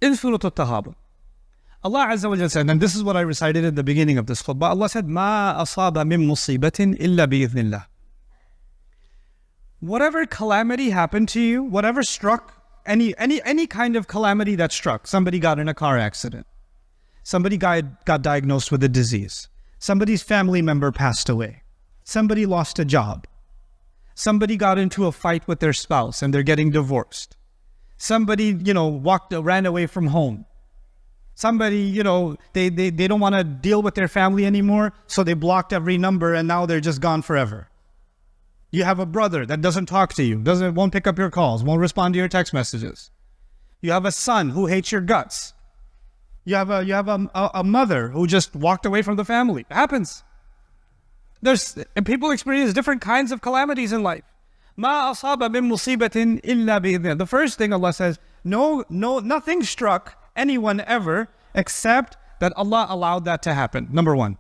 In Surah Al-Taghabun, Allah Azza wa Jalla said, and this is what I recited at the beginning of this khutbah, Allah said, مَا أَصَابَ مِن مُصِيبَةٍ إِلَّا بِإِذْنِ اللَّهِ. Whatever calamity happened to you, whatever struck, any kind of calamity that struck, somebody got in a car accident, somebody got diagnosed with a disease, somebody's family member passed away, somebody lost a job, somebody got into a fight with their spouse and they're getting divorced, somebody, ran away from home, somebody, they don't want to deal with their family anymore, so they blocked every number and now they're just gone forever. You have a brother that doesn't talk to you, won't pick up your calls, won't respond to your text messages. You have a son who hates your guts. You have a mother who just walked away from the family. It happens. And people experience different kinds of calamities in life. مَا أَصَابَ مِن مُصِيبَةٍ إِلَّا بِإِذْنِ. The first thing Allah says, nothing struck anyone ever except that Allah allowed that to happen. Number one.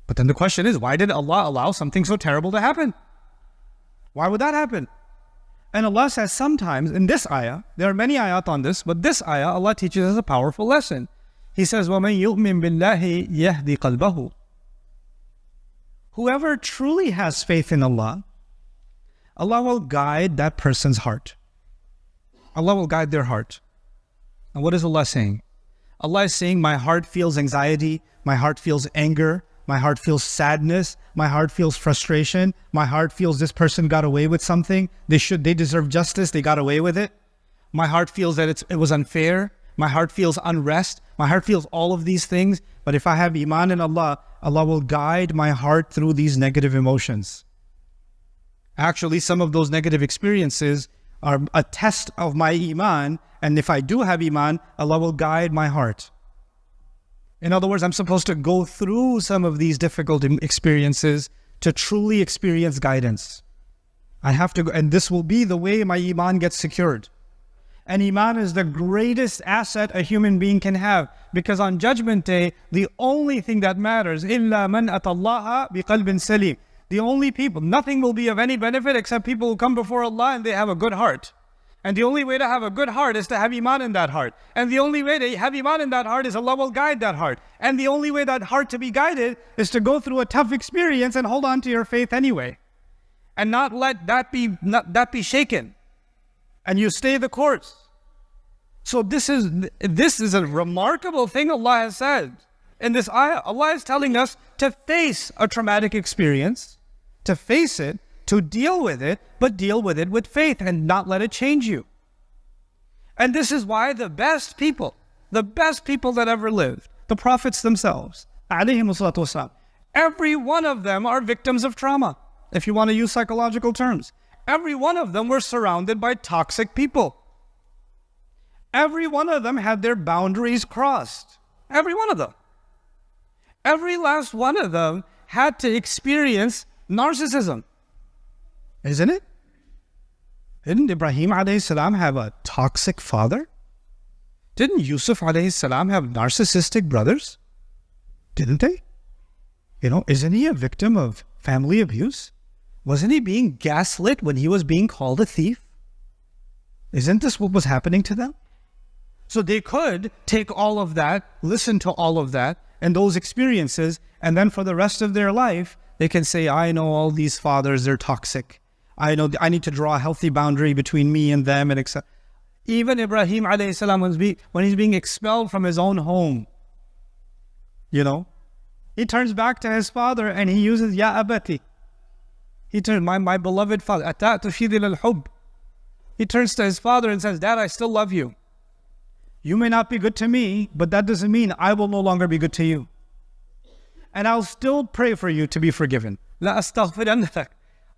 But then the question is, why did Allah allow something so terrible to happen? Why would that happen? And Allah says sometimes, in this ayah, there are many ayat on this, but this ayah, Allah teaches us a powerful lesson. He says, وَمَن يُؤْمِن بِاللَّهِ يَهْدِي قَلْبَهُ. Whoever truly has faith in Allah, Allah will guide that person's heart. Allah will guide their heart. And what is Allah saying? Allah is saying, my heart feels anxiety, my heart feels anger, my heart feels sadness, my heart feels frustration, my heart feels this person got away with something, they deserve justice, they got away with it. My heart feels that it was unfair, my heart feels unrest, my heart feels all of these things, but if I have iman in Allah, Allah will guide my heart through these negative emotions. Actually, some of those negative experiences are a test of my iman, and if I do have iman, Allah will guide my heart. In other words, I'm supposed to go through some of these difficult experiences to truly experience guidance. I have to go, and this will be the way my iman gets secured. And iman is the greatest asset a human being can have, because on Judgment Day, the only thing that matters, إِلَّا مَنْ أَتَى اللَّهَ بِقَلْبٍ سَلِيمٍ. The only people, nothing will be of any benefit except people who come before Allah and they have a good heart. And the only way to have a good heart is to have iman in that heart. And the only way to have iman in that heart is Allah will guide that heart. And the only way that heart to be guided is to go through a tough experience and hold on to your faith anyway. And not let that be shaken. And you stay the course. So this is a remarkable thing Allah has said. In this ayah, Allah is telling us to face a traumatic experience, to face it, to deal with it, but deal with it with faith and not let it change you. And this is why the best people that ever lived, the prophets themselves, every one of them are victims of trauma, if you want to use psychological terms. Every one of them were surrounded by toxic people. Every one of them had their boundaries crossed. Every one of them. Every last one of them had to experience narcissism. Isn't it? Didn't Ibrahim alayhi salam have a toxic father? Didn't Yusuf alayhi salam have narcissistic brothers? Didn't they? Isn't he a victim of family abuse? Wasn't he being gaslit when he was being called a thief? Isn't this what was happening to them? So they could take all of that, listen to all of that, and those experiences, and then for the rest of their life, they can say, I know all these fathers, they're toxic. I know I need to draw a healthy boundary between me and them, and etc. Even Ibrahim alayhi salam, when he's being expelled from his own home, he turns back to his father and he uses Ya Abati. He turns, my beloved father, Ata'tu fidil al-hub. He turns to his father and says, Dad, I still love you. You may not be good to me, but that doesn't mean I will no longer be good to you. And I'll still pray for you to be forgiven. La astaghfiranna lak.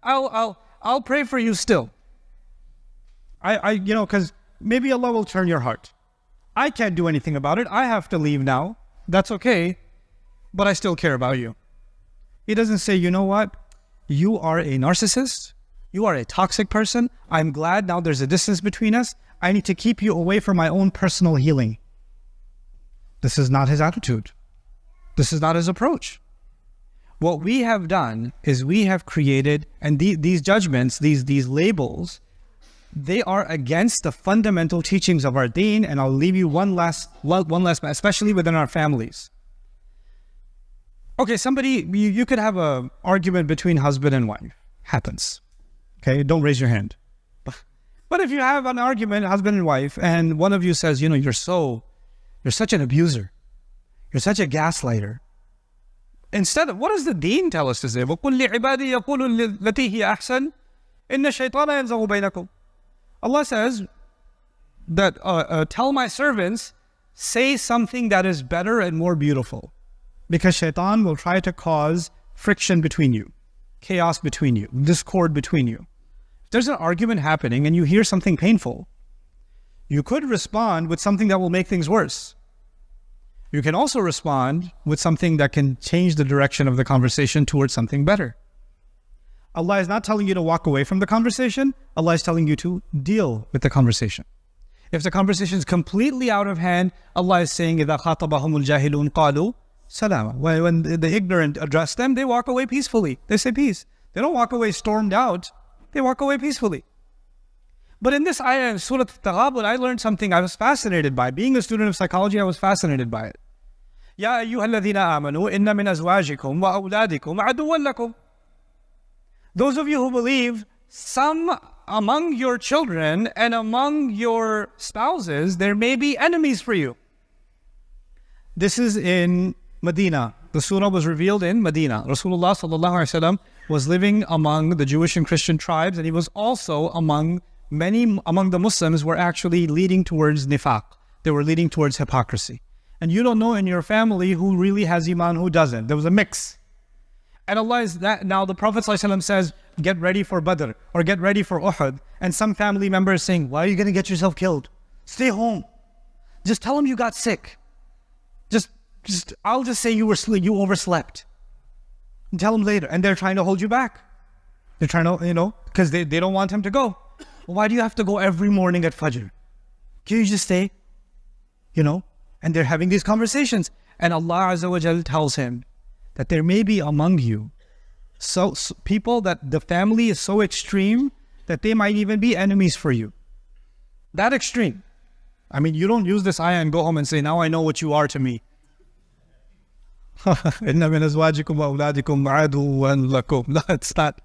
I'll pray for you still. Because maybe Allah will turn your heart. I can't do anything about it. I have to leave now. That's okay. But I still care about you. He doesn't say, you know what? You are a narcissist. You are a toxic person. I'm glad now there's a distance between us. I need to keep you away from my own personal healing. This is not his attitude. This is not his approach. What we have done is we have created, and these judgments, these labels, they are against the fundamental teachings of our Deen. And I'll leave you one last, especially within our families. Okay, you could have an argument between husband and wife. Happens. Okay, don't raise your hand. But if you have an argument, husband and wife, and one of you says, you're such an abuser. You're such a gaslighter. Instead of, what does the Deen tell us to say? وَقُلْ لِعِبَادِي يَقُولُ الَّتِي هِيَ أَحْسَنُ إِنَّ الشَّيْطَانَ يَنزَغُ بَيْنَكُمْ. Allah says that tell my servants, say something that is better and more beautiful. Because shaitan will try to cause friction between you, chaos between you, discord between you. If there's an argument happening and you hear something painful, you could respond with something that will make things worse. You can also respond with something that can change the direction of the conversation towards something better. Allah is not telling you to walk away from the conversation. Allah is telling you to deal with the conversation. If the conversation is completely out of hand, Allah is saying, إِذَا خَاطَبَهُمُ الْجَاهِلُونَ قَالُوا سَلَامًا. When the ignorant address them, they walk away peacefully. They say peace. They don't walk away stormed out. They walk away peacefully. But in this ayah in Surah Al-Taghabun, I learned something I was fascinated by. Being a student of psychology, I was fascinated by it. يَا أَيُّهَا الَّذِينَ آمَنُوا إِنَّ مِنْ أَزْوَاجِكُمْ وَأَوْلَادِكُمْ عَدُوًّا لَكُمْ. Those of you who believe, some among your children and among your spouses, there may be enemies for you. This is in Medina. The surah was revealed in Medina. Rasulullah sallallahu alaihi wasallam was living among the Jewish and Christian tribes, and he was also among the Muslims were actually leading towards nifaq. They were leading towards hypocrisy. And you don't know in your family who really has iman, who doesn't. There was a mix. And Allah is that. Now the Prophet ﷺ says, get ready for Badr or get ready for Uhud. And some family members saying, why are you going to get yourself killed? Stay home. Just tell them you got sick. I'll just say you overslept. And tell them later. And they're trying to hold you back. They're trying to, because they don't want him to go. Well, why do you have to go every morning at Fajr? Can you just stay? And they're having these conversations. And Allah Azza wa Jal tells him that there may be among you so people that the family is so extreme that they might even be enemies for you. That extreme. I mean, you don't use this ayah and go home and say, now I know what you are to me. إِنَّ مِنْ أَزْوَاجِكُمْ وَأَوْلَادِكُمْ عَدُوًّا لَكُمْ. No, it's not.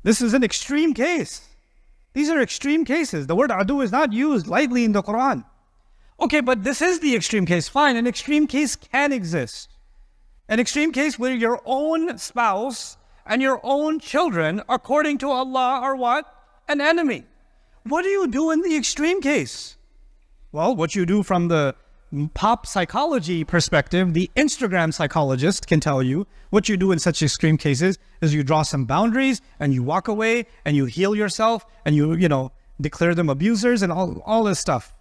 This is an extreme case. These are extreme cases. The word adu is not used lightly in the Quran. Okay, but this is the extreme case. Fine, an extreme case can exist. An extreme case where your own spouse and your own children, according to Allah, are what? An enemy. What do you do in the extreme case? Well, what you do from the pop psychology perspective, the Instagram psychologist can tell you what you do in such extreme cases is you draw some boundaries and you walk away and you heal yourself and you declare them abusers and all this stuff.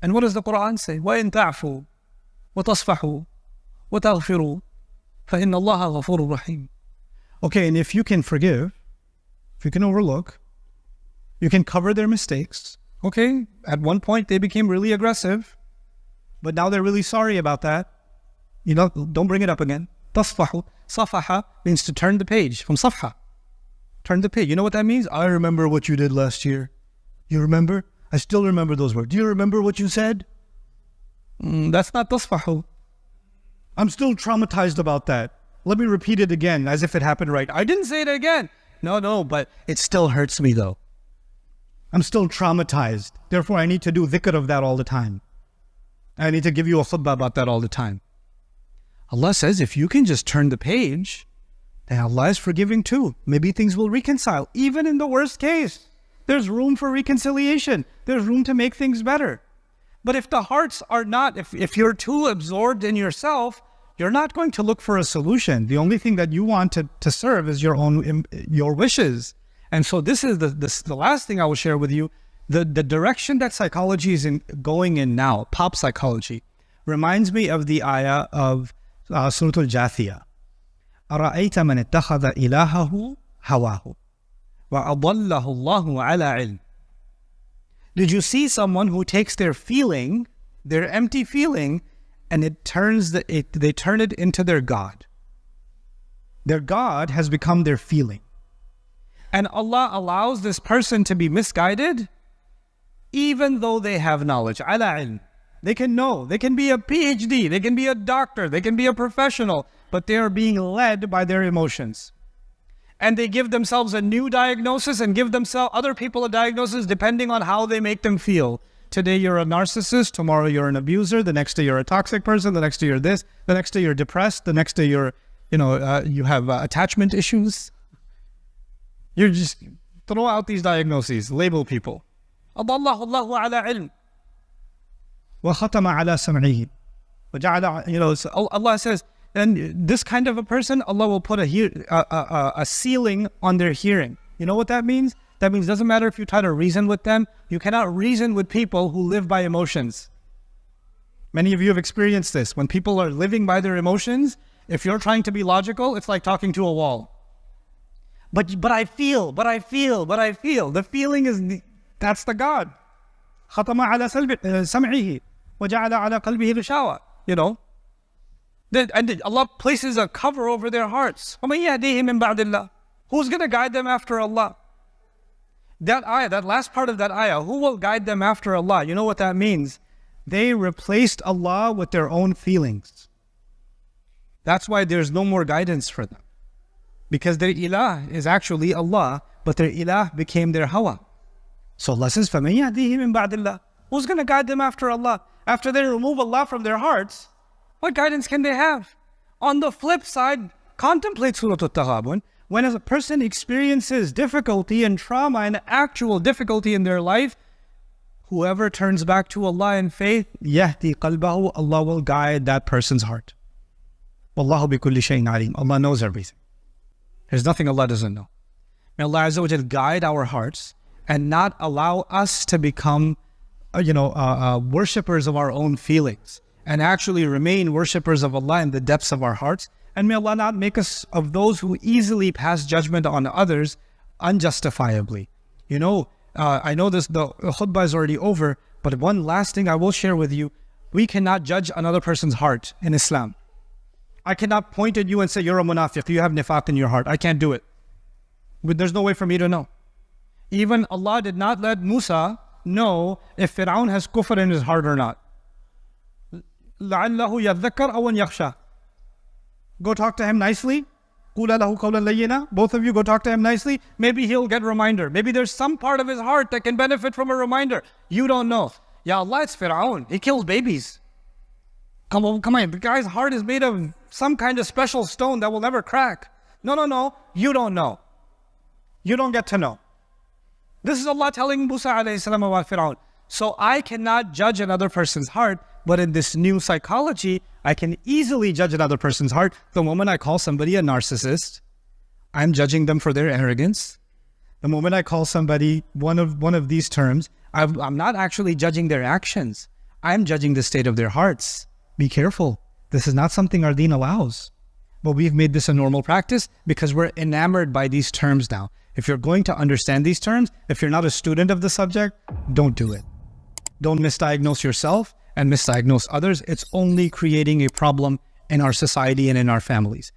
And what does the Quran say? وَإِن تَعْفُوا وَتَصْفَحُوا وَتَغْفِرُوا فَإِنَّ اللَّهَ غَفُورٌ رَحِيمٌ. Okay, and if you can forgive, if you can overlook, you can cover their mistakes. Okay, at one point they became really aggressive, but now they're really sorry about that. Don't bring it up again. Tasfahu. Safaha means to turn the page, from safha. Turn the page. You know what that means? I remember what you did last year. You remember? I still remember those words. Do you remember what you said? That's not tasfahu. I'm still traumatized about that. Let me repeat it again as if it happened right. I didn't say it again. No, but it still hurts me though. I'm still traumatized. Therefore, I need to do dhikr of that all the time. I need to give you a khutbah about that all the time. Allah says, if you can just turn the page, then Allah is forgiving too. Maybe things will reconcile. Even in the worst case, there's room for reconciliation. There's room to make things better. But if the hearts are not, if you're too absorbed in yourself, you're not going to look for a solution. The only thing that you want to serve is your wishes. And so this is the last thing I will share with you. The direction that psychology is going in now, pop psychology, reminds me of the ayah of Surah Al-Jathiyah. أَرَأَيْتَ مَنِ اتَّخَذَ إِلَهَهُ هَوَاهُ وَأَضَلَّهُ اللَّهُ عَلَىٰ عِلْمٍ. Did you see someone who takes their feeling, their empty feeling, and they turn it into their God? Their God has become their feeling. And Allah allows this person to be misguided even though they have knowledge. Ala ilm. They can know. They can be a PhD. They can be a doctor. They can be a professional. But they are being led by their emotions. And they give themselves a new diagnosis and give themselves other people a diagnosis depending on how they make them feel. Today you're a narcissist, tomorrow you're an abuser, the next day you're a toxic person, the next day you're this, the next day you're depressed, the next day you're, you have attachment issues. You just throw out these diagnoses, label people. أضله الله على علم وختم على سمعه وجعل, so Allah says, and this kind of a person, Allah will put a ceiling on their hearing. You know what that means? That means it doesn't matter if you try to reason with them, you cannot reason with people who live by emotions. Many of you have experienced this. When people are living by their emotions, if you're trying to be logical, it's like talking to a wall. But I feel. The feeling is, that's the God. ختم على سمعه وجعل على قلبه غشاوة. And Allah places a cover over their hearts. وَمَن يَهْدِيهِم مِّن بَعْدِ اللَّهِ. Who's going to guide them after Allah? That ayah, that last part of that ayah, who will guide them after Allah? You know what that means? They replaced Allah with their own feelings. That's why there's no more guidance for them. Because their ilah is actually Allah, but their ilah became their hawa. So Allah says, فَمَن يَهْدِيهِم مِّن بَعْدِ اللَّهِ. Who's going to guide them after Allah? After they remove Allah from their hearts, what guidance can they have? On the flip side, contemplate Surah Al-Taghabun. When a person experiences difficulty and trauma and actual difficulty in their life, whoever turns back to Allah in faith, يَهْدِي قَلْبَهُ, Allah will guide that person's heart. وَاللَّهُ بِكُلِّ شَيْءٍ عَلِيمٌ. Allah knows everything. There's nothing Allah doesn't know. May Allah Azza wa Jal guide our hearts and not allow us to become, worshippers of our own feelings, and actually remain worshippers of Allah in the depths of our hearts. And may Allah not make us of those who easily pass judgment on others unjustifiably. I know the khutbah is already over, but one last thing I will share with you. We cannot judge another person's heart in Islam. I cannot point at you and say, you're a munafiq, you have nifaq in your heart. I can't do it. But there's no way for me to know. Even Allah did not let Musa know if Fir'aun has kufr in his heart or not. لَعَلَّهُ يَذَّكَّرْ أَوْ يَخْشَى. Go talk to him nicely. قُولَ لَهُ قَوْلًا لَيِّنًا. Both of you go talk to him nicely. Maybe he'll get a reminder. Maybe there's some part of his heart that can benefit from a reminder. You don't know. Ya Allah, it's Fir'aun. He kills babies. Come on. The guy's heart is made of some kind of special stone that will never crack. No. You don't know. You don't get to know. This is Allah telling Musa alayhi salam about Fir'aun. So I cannot judge another person's heart, but in this new psychology, I can easily judge another person's heart. The moment I call somebody a narcissist, I'm judging them for their arrogance. The moment I call somebody one of these terms, I'm not actually judging their actions. I'm judging the state of their hearts. Be careful. This is not something our deen allows. But we've made this a normal practice because we're enamored by these terms now. If you're going to understand these terms, if you're not a student of the subject, don't do it. Don't misdiagnose yourself and misdiagnose others. It's only creating a problem in our society and in our families.